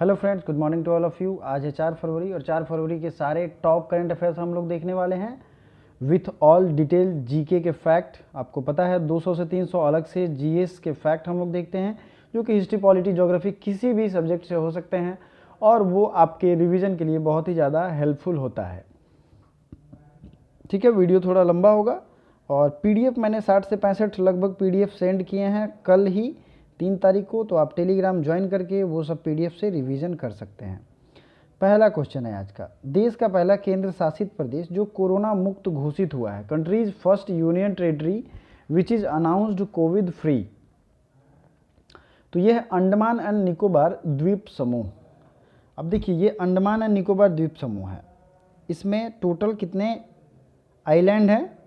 Hello friends, good morning to all of you. आज है 4 फरवरी और 4 फरवरी के सारे टॉप करंट अफेयर्स हम लोग देखने वाले हैं विथ ऑल डिटेल जीके के फैक्ट। आपको पता है 200 से 300 अलग से जीएस के फैक्ट हम लोग देखते हैं, जो कि हिस्ट्री, पॉलिटी, ज्योग्राफी किसी भी सब्जेक्ट से हो सकते हैं और वो आपके रिवीजन के लिए बहुत ही ज़्यादा हेल्पफुल होता है। ठीक है, वीडियो थोड़ा लंबा होगा और पीडीएफ मैंने 60 से 65 लगभग पीडीएफ सेंड किए हैं कल ही 3 तारीख को, तो आप टेलीग्राम ज्वाइन करके वो सब पीडीएफ से रिवीजन कर सकते हैं। पहला क्वेश्चन है आज का, देश का पहला केंद्र शासित प्रदेश जो कोरोना मुक्त घोषित हुआ है। Countries first union territory which is announced Covid free. तो यह है अंडमान एंड निकोबार द्वीप समूह। अब देखिए, ये अंडमान एंड निकोबार द्वीप समूह है, इसमें टोटल कितने आइलैंड हैं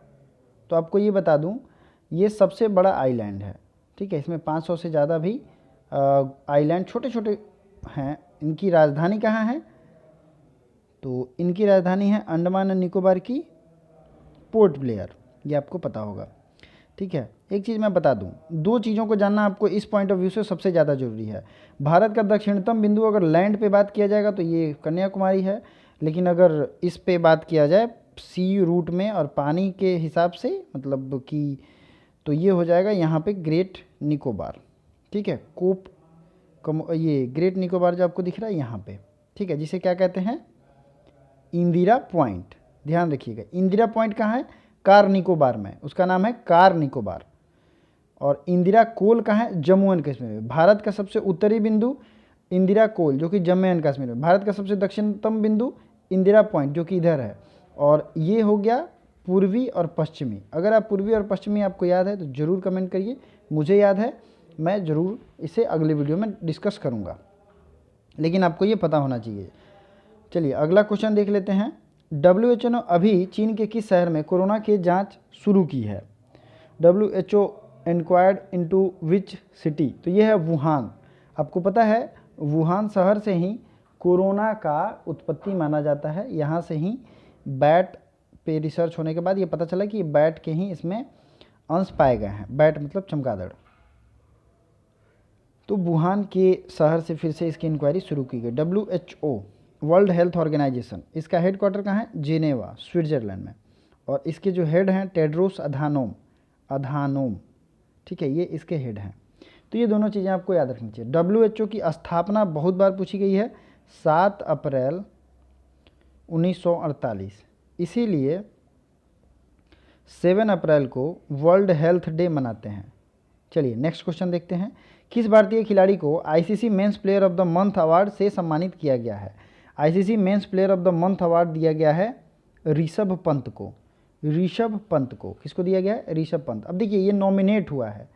तो आपको ये बता दूं, ये सबसे बड़ा आइलैंड है। ठीक है, इसमें 500 से ज़्यादा भी आइलैंड छोटे छोटे हैं। इनकी राजधानी कहाँ है? तो इनकी राजधानी है अंडमान एंड निकोबार की पोर्ट ब्लेयर, ये आपको पता होगा। ठीक है, एक चीज़ मैं बता दूं, दो चीज़ों को जानना आपको इस पॉइंट ऑफ व्यू से सबसे ज़्यादा जरूरी है। भारत का दक्षिणतम बिंदु अगर लैंड पे बात किया जाएगा तो ये कन्याकुमारी है, लेकिन अगर इस पे बात किया जाए सी रूट में और पानी के हिसाब से मतलब कि, तो ये हो जाएगा यहाँ पे ग्रेट निकोबार। ठीक है, ये ग्रेट निकोबार जो आपको दिख रहा है यहाँ पे, ठीक है, जिसे क्या कहते हैं, इंदिरा पॉइंट। ध्यान रखिएगा, इंदिरा पॉइंट कहाँ है? कार निकोबार में, उसका नाम है कार निकोबार। और इंदिरा कोल कहाँ है? जम्मू एंड कश्मीर में। भारत का सबसे उत्तरी बिंदु इंदिरा कोल जो कि जम्मू एंड कश्मीर में। भारत का सबसे दक्षिणतम बिंदु इंदिरा पॉइंट जो कि इधर है। और ये हो गया पूर्वी और पश्चिमी। अगर आप पूर्वी और पश्चिमी आपको याद है तो ज़रूर कमेंट करिए। मुझे याद है, मैं ज़रूर इसे अगले वीडियो में डिस्कस करूँगा, लेकिन आपको ये पता होना चाहिए। चलिए अगला क्वेश्चन देख लेते हैं। WHO ने अभी चीन के किस शहर में कोरोना की जांच शुरू की है? WHO inquired into which city? तो ये है वुहान। आपको पता है वुहान शहर से ही कोरोना का उत्पत्ति माना जाता है। यहाँ से ही बैट पे रिसर्च होने के बाद ये पता चला कि बैट के ही इसमें अंश पाए गए हैं। बैट मतलब चमगादड़। तो वुहान के शहर से फिर से इसकी इंक्वायरी शुरू की गई। WHO वर्ल्ड हेल्थ ऑर्गेनाइजेशन, इसका हेडक्वार्टर कहाँ है? जेनेवा, स्विट्जरलैंड में। और इसके जो हेड हैं टेड्रोस अधानोम। ठीक है, ये इसके हेड हैं। तो ये दोनों चीज़ें आपको याद रखनी चाहिए। WHO की स्थापना बहुत बार पूछी गई है, 7 अप्रैल 1948। इसीलिए 7 अप्रैल को वर्ल्ड हेल्थ डे मनाते हैं। चलिए नेक्स्ट क्वेश्चन देखते हैं। किस भारतीय खिलाड़ी को ICC men's player of the month award से सम्मानित किया गया है? ICC men's player of the month award दिया गया है ऋषभ पंत को। ऋषभ पंत को किसको दिया गया है? ऋषभ पंत। अब देखिए, ये नॉमिनेट हुआ है,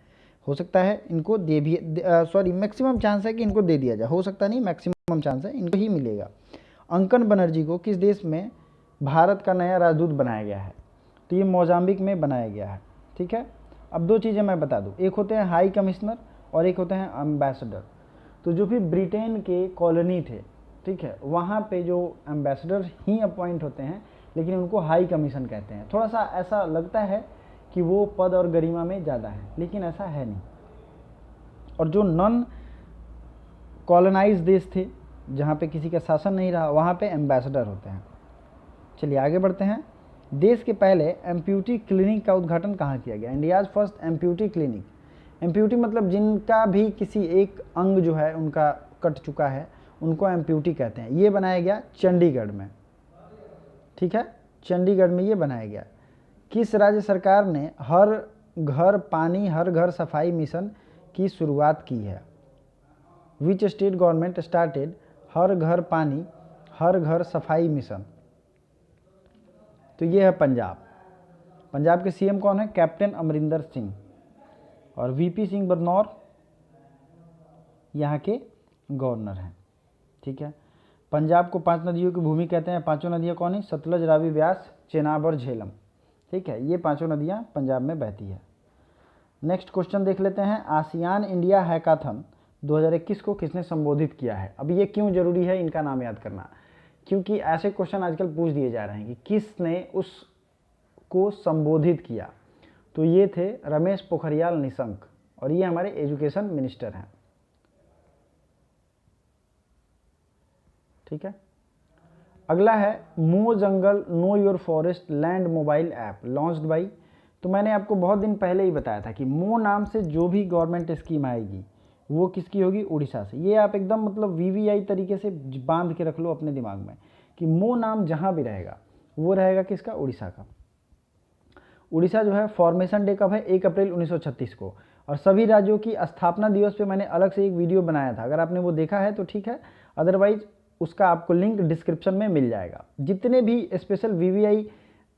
हो सकता है इनको दे भी, सॉरी मैक्सिमम चांस है कि इनको दे दिया जाए, हो सकता नहीं, मैक्सिमम चांस है इनको ही मिलेगा। अंकन बनर्जी को किस देश में भारत का नया राजदूत बनाया गया है? तो ये मोजाम्बिक में बनाया गया है। ठीक है, अब दो चीज़ें मैं बता दूं, एक होते हैं हाई कमिश्नर और एक होते हैं एम्बेसडर। तो जो भी ब्रिटेन के कॉलोनी थे, ठीक है, वहाँ पे जो एम्बेसडर ही अपॉइंट होते हैं, लेकिन उनको हाई कमीशन कहते हैं। थोड़ा सा ऐसा लगता है कि वो पद और गरिमा में ज़्यादा है, लेकिन ऐसा है नहीं। और जो नॉन कॉलोनाइज देश थे, जहाँ पे किसी का शासन नहीं रहा, वहाँ पे एम्बेसडर होते हैं। चलिए आगे बढ़ते हैं। देश के पहले एम्प्यूटी क्लिनिक का उद्घाटन कहाँ किया गया? India's first amputee clinic. Amputee मतलब जिनका भी किसी एक अंग जो है उनका कट चुका है, उनको एम्प्यूटी कहते हैं। ये बनाया गया चंडीगढ़ में। ठीक है, चंडीगढ़ में ये बनाया गया। किस राज्य सरकार ने हर घर पानी हर घर सफाई मिशन की शुरुआत की है? Which state government started her घर पानी हर घर सफाई मिशन? तो ये है पंजाब। पंजाब के सीएम कौन है? कैप्टन अमरिंदर सिंह। और वीपी सिंह बदनौर यहाँ के गवर्नर हैं। ठीक है, पंजाब को 5 नदियों की भूमि कहते हैं। 5 नदियाँ कौन है? सतलज, रावी, व्यास, चेनाब और झेलम। ठीक है, ये 5 नदियाँ पंजाब में बहती है। नेक्स्ट क्वेश्चन देख लेते हैं। आसियान इंडिया हैकाथन 2021 को किसने संबोधित किया है? अब ये क्यों जरूरी है इनका नाम याद करना? क्योंकि ऐसे क्वेश्चन आजकल पूछ दिए जा रहे हैं कि किसने उसको संबोधित किया। तो ये थे रमेश पोखरियाल निशंक, और ये हमारे एजुकेशन मिनिस्टर हैं। ठीक है। अगला है Mo Jungle know your forest land mobile app launched by. तो मैंने आपको बहुत दिन पहले ही बताया था कि मो नाम से जो भी गवर्नमेंट स्कीम आएगी वो किसकी होगी, उड़ीसा से। ये आप एकदम मतलब वीवीआई तरीके से बांध के रख लो अपने दिमाग में कि मो नाम जहाँ भी रहेगा वो रहेगा किसका, उड़ीसा का। उड़ीसा जो है फॉर्मेशन डे कब है, 1 अप्रैल 1936 को। और सभी राज्यों की स्थापना दिवस पे मैंने अलग से एक वीडियो बनाया था, अगर आपने वो देखा है तो ठीक है, अदरवाइज उसका आपको लिंक डिस्क्रिप्शन में मिल जाएगा। जितने भी स्पेशल वीवीआई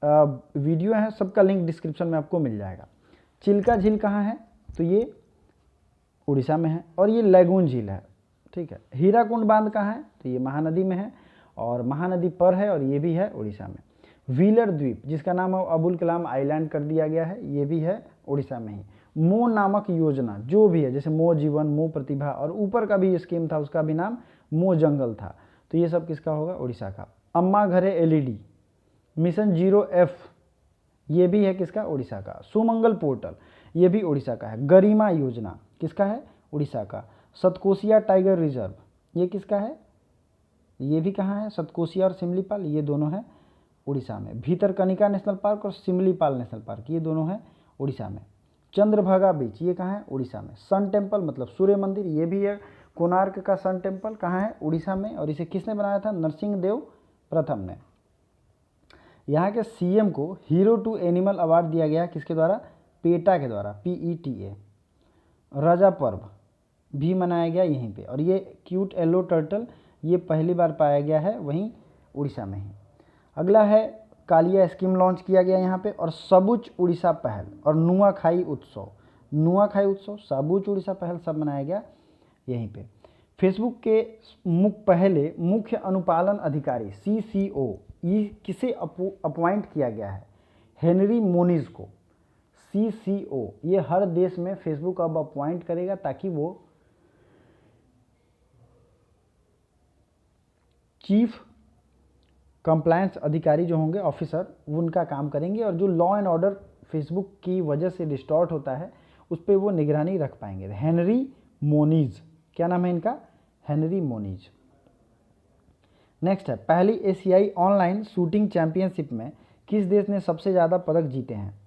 वीडियो हैं सबका लिंक डिस्क्रिप्शन में आपको मिल जाएगा। चिल्का झील कहाँ है, तो ये उड़ीसा में है, और ये लैगून झील है, ठीक है। हीराकुंड बांध कहाँ है, तो ये महानदी में है, और महानदी पर है, और ये भी है उड़ीसा में। व्हीलर द्वीप जिसका नाम अबुल कलाम आइलैंड कर दिया गया है, ये भी है उड़ीसा में ही। मो नामक योजना जो भी है, जैसे मो जीवन, मो प्रतिभा, और ऊपर का भी स्कीम था उसका भी नाम मो जंगल था, तो ये सब किसका होगा, उड़ीसा का। अम्मा घरे एलईडी, मिशन 0F ये भी है किसका, उड़ीसा का। सुमंगल पोर्टल ये भी उड़ीसा का है। गरिमा योजना किसका है, उड़ीसा का। सतकोसिया टाइगर रिजर्व ये किसका है, ये भी कहाँ है, सतकोसिया और सिमलीपाल ये दोनों हैं उड़ीसा में। भीतरकनिका नेशनल पार्क और सिमलीपाल नेशनल पार्क ये दोनों हैं उड़ीसा में। चंद्रभागा बीच ये कहाँ है, उड़ीसा में। सन टेम्पल मतलब सूर्य मंदिर ये भी है, कोणार्क का सन टेम्पल कहाँ है, उड़ीसा में, और इसे किसने बनाया था, नरसिंह देव प्रथम ने। यहाँ के सीएम को हीरो टू एनिमल अवार्ड दिया गया किसके द्वारा, पेटा के द्वारा, PETA। रजा पर्व भी मनाया गया यहीं पे, और ये क्यूट येलो टर्टल ये पहली बार पाया गया है वहीं उड़ीसा में ही। अगला है कालिया स्कीम लॉन्च किया गया यहाँ पे, और सबुच उड़ीसा पहल और नुआखाई उत्सव, नुआखाई उत्सव, सबुच उड़ीसा पहल सब मनाया गया यहीं पे। फेसबुक के पहले मुख्य अनुपालन अधिकारी CCO ये किसे अपॉइंट किया गया है, हेनरी मोनिज को। CCO ये हर देश में फेसबुक अब अपॉइंट करेगा ताकि वो चीफ कंप्लायंस अधिकारी जो होंगे, ऑफिसर, वो उनका काम करेंगे, और जो लॉ एंड ऑर्डर फेसबुक की वजह से डिस्टॉर्ट होता है उस पर वो निगरानी रख पाएंगे। हेनरी मोनीज, क्या नाम है इनका, हेनरी मोनीज। नेक्स्ट है पहली एशियाई ऑनलाइन शूटिंग चैंपियनशिप में किस देश ने सबसे ज़्यादा पदक जीते हैं।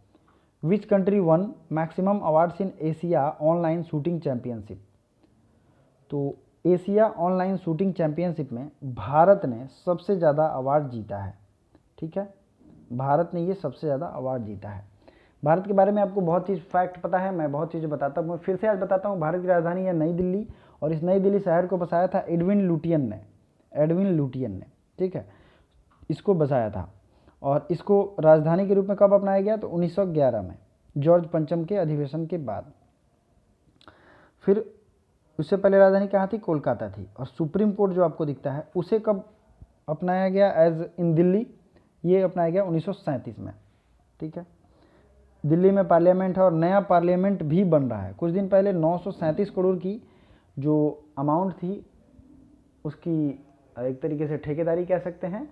Which country one maximum awards in Asia online shooting championship. तो एशिया ऑनलाइन शूटिंग चैंपियनशिप में भारत ने सबसे ज़्यादा अवार्ड जीता है, ठीक है, भारत ने ये सबसे ज़्यादा अवार्ड जीता है। भारत के बारे में आपको बहुत चीज़ फैक्ट पता है, मैं बहुत चीज़ें बताता हूँ, फिर से आज बताता हूँ। भारत की राजधानी है नई दिल्ली, और इस नई दिल्ली शहर को बसाया था एडविन लुटियन ने, ठीक है, इसको बसाया था। और इसको राजधानी के रूप में कब अपनाया गया, तो 1911 में जॉर्ज पंचम के अधिवेशन के बाद। फिर उससे पहले राजधानी कहाँ थी, कोलकाता थी। और सुप्रीम कोर्ट जो आपको दिखता है उसे कब अपनाया गया एज इन दिल्ली, ये अपनाया गया 1937 में, ठीक है। दिल्ली में पार्लियामेंट है, और नया पार्लियामेंट भी बन रहा है। कुछ दिन पहले 937 करोड़ की जो अमाउंट थी उसकी एक तरीके से ठेकेदारी कह सकते हैं,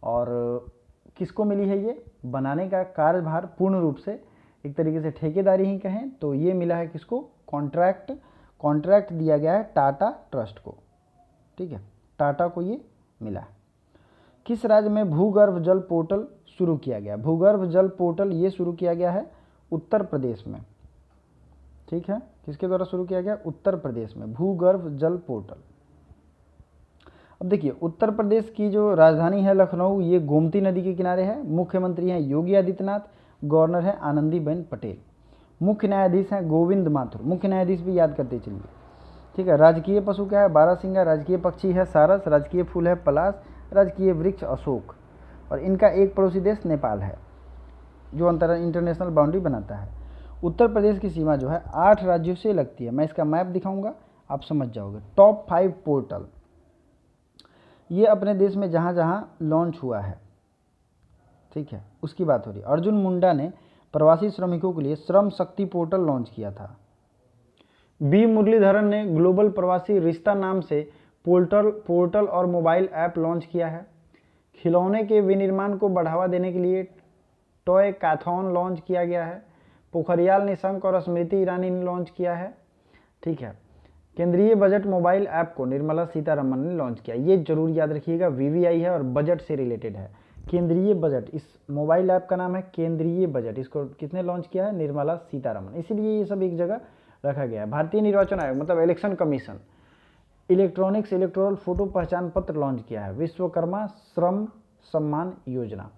और किसको मिली है, ये बनाने का कार्यभार पूर्ण रूप से एक तरीके से ठेकेदारी ही कहें तो ये मिला है किसको, कॉन्ट्रैक्ट दिया गया है टाटा ट्रस्ट को, ठीक है, टाटा को ये मिला है। किस राज्य में भूगर्भ जल पोर्टल शुरू किया गया, भूगर्भ जल पोर्टल ये शुरू किया गया है उत्तर प्रदेश में, ठीक है, किसके द्वारा शुरू किया गया, उत्तर प्रदेश में भूगर्भ जल पोर्टल। अब देखिए उत्तर प्रदेश की जो राजधानी है लखनऊ, ये गोमती नदी के किनारे है। मुख्यमंत्री हैं योगी आदित्यनाथ, गवर्नर है आनंदीबेन पटेल, मुख्य न्यायाधीश हैं गोविंद माथुर, मुख्य न्यायाधीश भी याद करते चलिए, ठीक है। राजकीय पशु क्या है, बारहसिंगा, राजकीय पक्षी है सारस, राजकीय फूल है पलाश, राजकीय वृक्ष अशोक, और इनका एक पड़ोसी देश नेपाल है जो इंटरनेशनल बाउंड्री बनाता है। उत्तर प्रदेश की सीमा जो है 8 राज्यों से लगती है। मैं इसका मैप दिखाऊंगा, आप समझ जाओगे। टॉप 5 पोर्टल ये अपने देश में जहाँ जहाँ लॉन्च हुआ है, ठीक है, उसकी बात हो रही है। अर्जुन मुंडा ने प्रवासी श्रमिकों के लिए श्रम शक्ति पोर्टल लॉन्च किया था। बी मुरलीधरन ने ग्लोबल प्रवासी रिश्ता नाम से पोर्टल और मोबाइल ऐप लॉन्च किया है। खिलौने के विनिर्माण को बढ़ावा देने के लिए टॉय कैथॉन लॉन्च किया गया है। पोखरियाल निशंक और स्मृति ईरानी ने लॉन्च किया है, ठीक है। केंद्रीय बजट मोबाइल ऐप को निर्मला सीतारमण ने लॉन्च किया। ये जरूर याद रखिएगा, वीवीआई है और बजट से रिलेटेड है। केंद्रीय बजट, इस मोबाइल ऐप का नाम है केंद्रीय बजट। इसको किसने लॉन्च किया है? निर्मला सीतारमण। इसीलिए ये सब एक जगह रखा गया है। भारतीय निर्वाचन आयोग मतलब election commission electronics electoral photo पहचान पत्र लॉन्च किया है। विश्वकर्मा श्रम सम्मान योजना।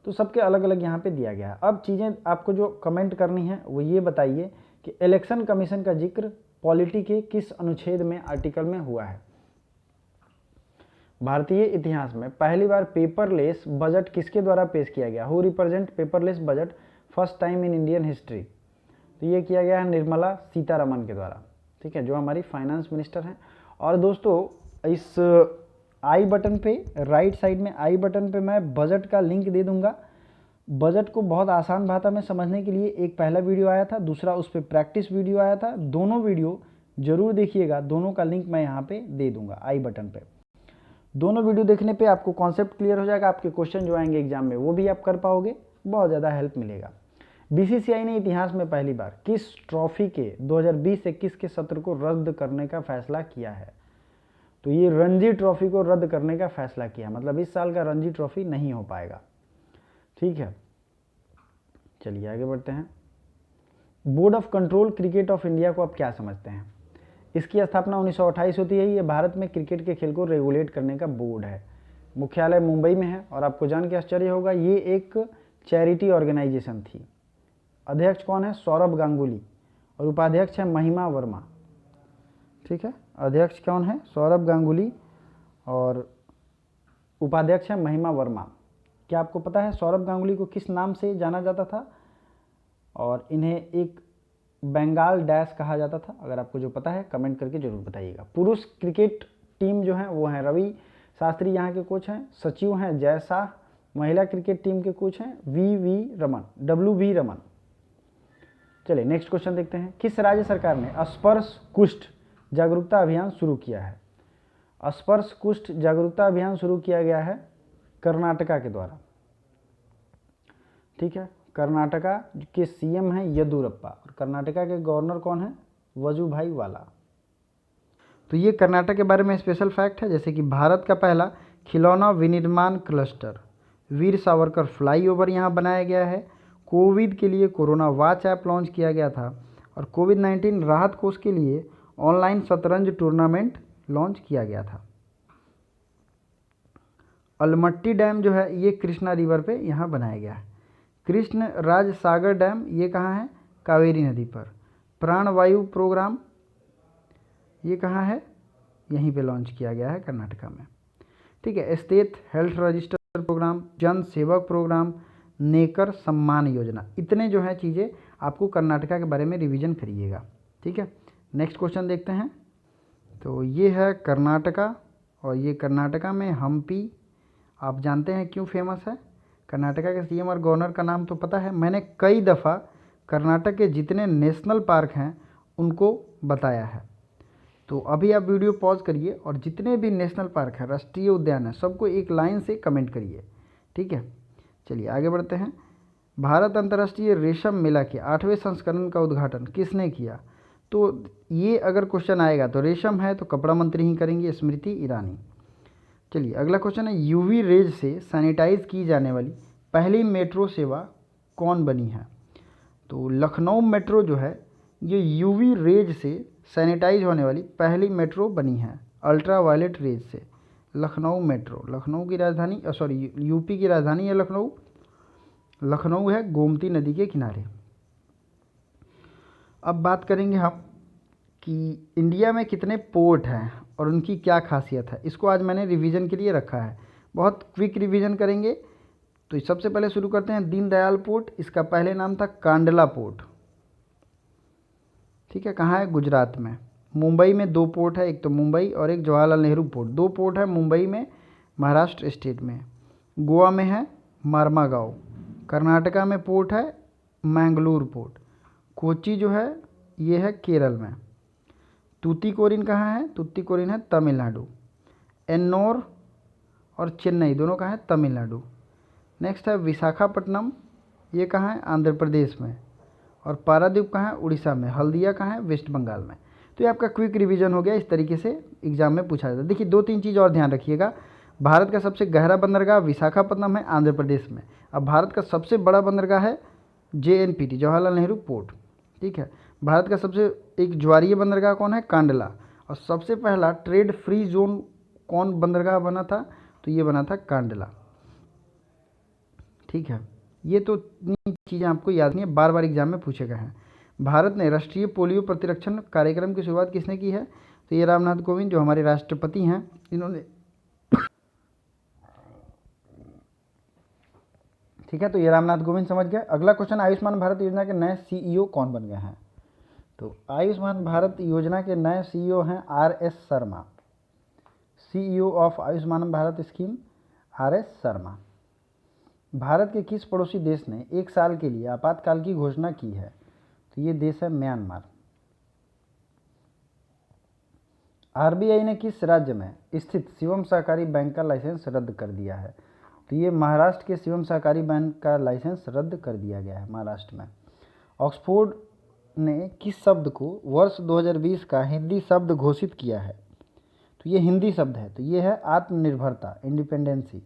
तो सबके अलग अलग यहाँ पे दिया गया है। अब चीज़ें आपको जो कमेंट करनी है वो ये बताइए कि इलेक्शन कमीशन का जिक्र पॉलिटी के किस अनुच्छेद में, आर्टिकल में हुआ है। भारतीय इतिहास में पहली बार पेपरलेस बजट किसके द्वारा पेश किया गया? Who represent paperless budget first time in Indian history? तो ये किया गया है निर्मला सीतारमण के द्वारा, ठीक है, जो हमारी फाइनेंस मिनिस्टर हैं। और दोस्तों इस आई बटन पे, राइट साइड में आई बटन पे मैं बजट का लिंक दे दूंगा। बजट को बहुत आसान भाषा में समझने के लिए एक पहला वीडियो आया था, दूसरा उस पर प्रैक्टिस वीडियो आया था। दोनों वीडियो जरूर देखिएगा, दोनों का लिंक मैं यहाँ पे दे दूंगा आई बटन पे। दोनों वीडियो देखने पे आपको कॉन्सेप्ट क्लियर हो जाएगा, आपके क्वेश्चन जो आएंगे एग्जाम में वो भी आप कर पाओगे, बहुत ज़्यादा हेल्प मिलेगा। बीसीसीआई ने इतिहास में पहली बार किस ट्रॉफी के 2020-21 के सत्र को रद्द करने का फैसला किया है? तो ये रणजी ट्रॉफी को रद्द करने का फैसला किया, मतलब इस साल का रणजी ट्रॉफी नहीं हो पाएगा, ठीक है। चलिए आगे बढ़ते हैं। Board of control cricket of India को आप क्या समझते हैं? इसकी स्थापना 1928 होती है। ये भारत में क्रिकेट के खेल को रेगुलेट करने का बोर्ड है। मुख्यालय मुंबई में है और आपको जान के आश्चर्य होगा ये एक चैरिटी ऑर्गेनाइजेशन थी। अध्यक्ष कौन है? सौरभ गांगुली। और उपाध्यक्ष है महिमा वर्मा, ठीक है। अध्यक्ष कौन है? सौरभ गांगुली और उपाध्यक्ष है महिमा वर्मा। क्या आपको पता है सौरभ गांगुली को किस नाम से जाना जाता था? और इन्हें एक बंगाल डैश कहा जाता था। अगर आपको जो पता है कमेंट करके जरूर बताइएगा। पुरुष क्रिकेट टीम जो है वो है रवि शास्त्री, यहाँ के कोच हैं। सचिव हैं जय शाह। महिला क्रिकेट टीम के कोच हैं WV रमन। चलिए नेक्स्ट क्वेश्चन देखते हैं। किस राज्य सरकार ने स्पर्श कुष्ठ जागरूकता अभियान शुरू किया है? स्पर्श कुष्ठ जागरूकता अभियान शुरू किया गया है कर्नाटका के द्वारा, ठीक है। कर्नाटका के सीएम हैं येदुरप्पा और कर्नाटका के गवर्नर कौन है? वजुभाई वाला। तो ये कर्नाटक के बारे में स्पेशल फैक्ट है, जैसे कि भारत का पहला खिलौना विनिर्माण क्लस्टर वीर सावरकर फ्लाईओवर यहाँ बनाया गया है। कोविड के लिए कोरोना वॉच ऐप लॉन्च किया गया था और कोविड-19 राहत कोष के लिए ऑनलाइन शतरंज टूर्नामेंट लॉन्च किया गया था। अलमट्टी डैम जो है ये कृष्णा रिवर पे यहाँ बनाया गया है। कृष्ण राज सागर डैम ये कहाँ है? कावेरी नदी पर। प्राणवायु प्रोग्राम ये कहाँ है? यहीं पे लॉन्च किया गया है कर्नाटका में, ठीक है। स्टेट हेल्थ रजिस्टर प्रोग्राम, जन सेवक प्रोग्राम, नेकर सम्मान योजना, इतने जो है चीज़ें आपको कर्नाटका के बारे में रिवीजन करिएगा, ठीक है। नेक्स्ट क्वेश्चन देखते हैं। तो ये है कर्नाटका और ये कर्नाटका में हम्पी, आप जानते हैं क्यों फेमस है? कर्नाटका के सीएम और गवर्नर का नाम तो पता है। मैंने कई दफ़ा कर्नाटक के जितने नेशनल पार्क हैं उनको बताया है। तो अभी आप वीडियो पॉज करिए और जितने भी नेशनल पार्क हैं, राष्ट्रीय उद्यान है, सबको एक लाइन से कमेंट करिए, ठीक है। चलिए आगे बढ़ते हैं। भारत अंतर्राष्ट्रीय रेशम मेला के 8वें संस्करण का उद्घाटन किसने किया? तो ये अगर क्वेश्चन आएगा तो रेशम है तो कपड़ा मंत्री ही करेंगे, स्मृति ईरानी। चलिए अगला क्वेश्चन है, यूवी रेज से सैनिटाइज की जाने वाली पहली मेट्रो सेवा कौन बनी है? तो लखनऊ मेट्रो जो है ये यूवी रेज से सैनिटाइज होने वाली पहली मेट्रो बनी है, अल्ट्रा वायलेट रेज से। लखनऊ मेट्रो, लखनऊ की राजधानी यूपी की राजधानी है लखनऊ। लखनऊ है गोमती नदी के किनारे। अब बात करेंगे हम कि इंडिया में कितने पोर्ट हैं और उनकी क्या खासियत है। इसको आज मैंने रिवीजन के लिए रखा है, बहुत क्विक रिवीजन करेंगे। तो सबसे पहले शुरू करते हैं दीनदयाल पोर्ट। इसका पहले नाम था कांडला पोर्ट, ठीक है। कहाँ है? गुजरात में। मुंबई में 2 पोर्ट है, एक तो मुंबई और एक जवाहरलाल नेहरू पोर्ट। 2 पोर्ट है मुंबई में, महाराष्ट्र स्टेट में। गोवा में है मार्मागांव। कर्नाटका में पोर्ट है मैंगलोर पोर्ट। कोच्चि जो है ये है केरल में। तूतीकोरिन कहाँ है? तूतीकोरिन है तमिलनाडु। एन्नोर और चेन्नई दोनों कहाँ है? तमिलनाडु। नेक्स्ट है विशाखापट्टनम, ये कहाँ है? आंध्र प्रदेश में। और पारादीप कहाँ है? उड़ीसा में। हल्दिया कहाँ है? वेस्ट बंगाल में। तो ये आपका क्विक रिवीजन हो गया। इस तरीके से एग्जाम में पूछा जाता है। देखिए 2-3 चीज़ और ध्यान रखिएगा। भारत का सबसे गहरा बंदरगाह विशाखापट्टनम है, आंध्र प्रदेश में। अब भारत का सबसे बड़ा बंदरगाह है JNPT, जवाहरलाल नेहरू पोर्ट। ठीक है। भारत का सबसे एक ज्वारीय बंदरगाह कौन है? कांडला। और सबसे पहला ट्रेड फ्री जोन कौन बंदरगाह बना था? तो ये बना था कांडला। ठीक है। ये तो इतनी चीज़ें आपको याद नहीं है, बार बार एग्जाम में पूछे गए हैं। भारत ने राष्ट्रीय पोलियो प्रतिरक्षण कार्यक्रम की शुरुआत किसने की है? तो ये रामनाथ कोविंद, जो हमारे राष्ट्रपति हैं, इन्होंने। ठीक है, तो ये रामनाथ कोविंद समझ गए। अगला क्वेश्चन, आयुष्मान भारत योजना के नए CEO कौन बन गए हैं? तो आयुष्मान भारत योजना के नए CEO हैं RS Sharma. CEO of Ayushman Bharat scheme RS Sharma. Bharat के किस पड़ोसी देश ने 1 साल के लिए आपातकाल की घोषणा की है? तो ये देश है म्यांमार। RBI ने किस राज्य में स्थित शिवम सहकारी बैंक का लाइसेंस रद्द कर दिया है? तो ये महाराष्ट्र के शिवम सहकारी बैंक का लाइसेंस रद्द कर दिया गया है महाराष्ट्र में। ऑक्सफोर्ड ने किस शब्द को वर्ष 2020 का हिंदी शब्द घोषित किया है? तो ये हिंदी शब्द है, तो ये है आत्मनिर्भरता, इंडिपेंडेंसी।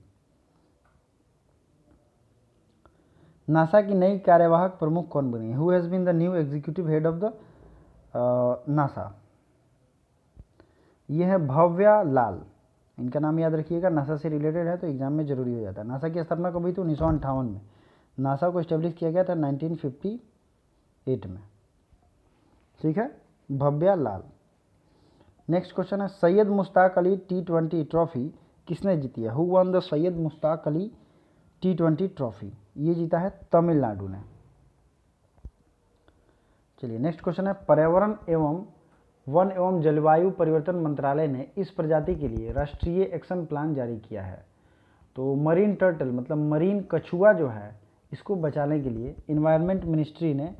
नासा की नई कार्यवाहक प्रमुख कौन बनी है? Who has been the new executive head of the NASA? ये है भव्या लाल। इनका नाम याद रखिएगा, नासा से रिलेटेड है तो एग्जाम में जरूरी हो जाता है। नासा की स्थापना कब हुई थी? 1958 में। नासा को इस्टेब्लिश किया गया था 1958 में। ठीक है, भव्या लाल। नेक्स्ट क्वेश्चन है, सैयद मुश्ताक अली T20 ट्रॉफी किसने जीती है? Who one the Syed Mushtaq Ali T20 trophy? ये जीता है तमिलनाडु ने। चलिए नेक्स्ट क्वेश्चन है, पर्यावरण एवं वन एवं जलवायु परिवर्तन मंत्रालय ने इस प्रजाति के लिए राष्ट्रीय एक्शन प्लान जारी किया है। तो मरीन टर्टल मतलब मरीन कछुआ जो है, इसको बचाने के लिए इन्वायरमेंट मिनिस्ट्री ने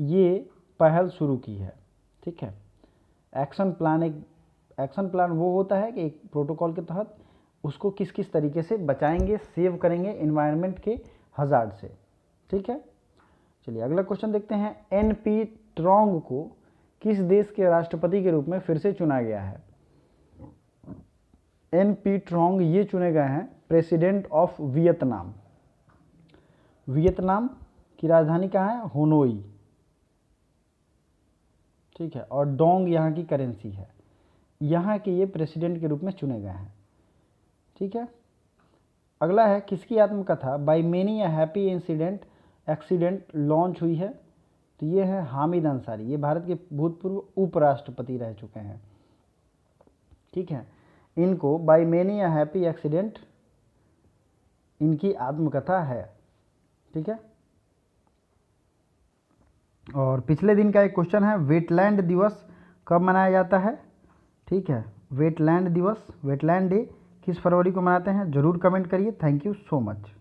ये पहल शुरू की है। ठीक है। एक्शन प्लान वो होता है कि एक प्रोटोकॉल के तहत उसको किस किस तरीके से बचाएंगे, सेव करेंगे इन्वायरमेंट के हजार्ड से। ठीक है। चलिए अगला क्वेश्चन देखते हैं, NP ट्रोंग को किस देश के राष्ट्रपति के रूप में फिर से चुना गया है? NP ट्रोंग ये चुने गए हैं प्रेसिडेंट ऑफ वियतनाम। वियतनाम की राजधानी कहाँ है? होनोई। ठीक है। और डोंग यहाँ की करेंसी है। यहाँ के ये प्रेसिडेंट के रूप में चुने गए हैं। ठीक है। अगला है, किसकी आत्मकथा by many a happy accident launch हुई है? तो ये है हामिद अंसारी। ये भारत के भूतपूर्व उपराष्ट्रपति रह चुके हैं। ठीक है। इनको by many a happy accident इनकी आत्मकथा है। ठीक है। और पिछले दिन का एक क्वेश्चन है, वेटलैंड दिवस कब मनाया जाता है? ठीक है। वेटलैंड दिवस, वेटलैंड डे किस फरवरी को मनाते हैं? जरूर कमेंट करिए। Thank you so much.